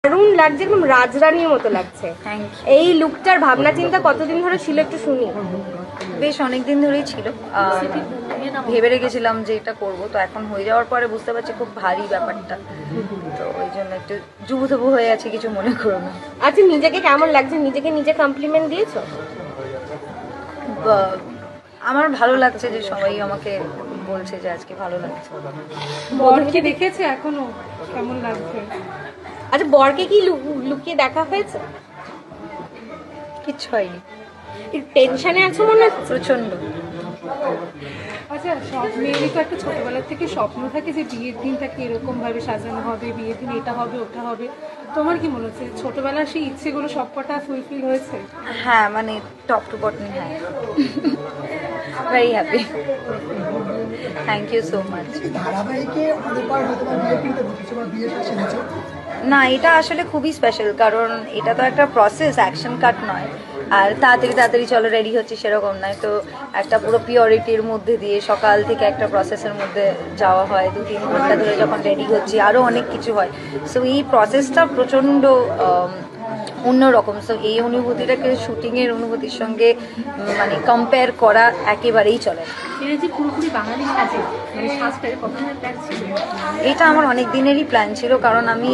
দারুণ লাগছে, একদম রাজরানীর মতো লাগছে। এই লুকটার ভাবনা চিন্তা কতদিন ধরে ছিল একটু শুনি। বেশ অনেকদিন ধরেই ছিল, ভেবে রেখেছিলাম যে এটা করবো, তো এখন হয়ে যাওয়ার পরে বুঝতে পারছি খুব ভারী ব্যাপারটা, তো ওই জন্য একটু জুবুথুবু হয়ে আছে, কিছু মনে করো না। আচ্ছা, নিজেকে কেমন লাগছে? নিজেকে নিজে কমপ্লিমেন্ট দিয়েছো? আমার ভালো লাগছে যে সবাই আমাকে বলছে যে আজকে ভালো লাগছে। বরকে দেখেছে এখনো কেমন লাগছে? আচ্ছা, বরকে কি লুকিয়ে দেখা হয়েছে? কিচ্ছু হয়নি। টেনশনে আছো মনে হচ্ছে প্রচন্ড। আচ্ছা, সব মেয়েরই তো একটা ছোটবেলার থেকে স্বপ্ন থাকে যে বিয়ের দিনটাকে এরকম ভাবে সাজানো হবে, বিয়ের দিন এটা হবে ওটা হবে। তোমার কি মনে হচ্ছে ছোটবেলার সেই ইচ্ছেগুলো সবকটা ফুলফিল হয়েছে? হ্যাঁ, মানে টপ টু বটম, হ্যাঁ। Very happy, thank you so much. না, এটা আসলে খুবই স্পেশাল, কারণ এটা তো একটা প্রসেস, অ্যাকশন কাট নয়। আর তাড়াতাড়ি তাড়াতাড়ি চলো রেডি হচ্ছে সেরকম নয়, তো একটা পুরো পিওরিটির মধ্যে দিয়ে সকাল থেকে একটা প্রসেসের মধ্যে যাওয়া হয়, 2-3 ঘন্টা ধরে যখন রেডি হচ্ছি আরও অনেক কিছু হয়। সো এই প্রসেসটা প্রচণ্ড অন্যরকম। সো এই অনুভূতিটাকে শুটিংয়ের অনুভূতির সঙ্গে মানে কম্পেয়ার করা একেবারেই চলে না। পুরোপুরি বাঙালি সাজে, মানে সাজটার কখনোই প্ল্যান ছিল? এটা আমার অনেক দিনেরই প্ল্যান ছিল, কারণ আমি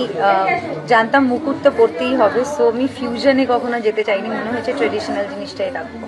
জানতাম মুকুট তো পড়তেই হবে, সো আমি ফিউশনে কখনো যেতে চাইনি, মনে হয়েছে ট্রেডিশনাল জিনিসটাই রাখবো।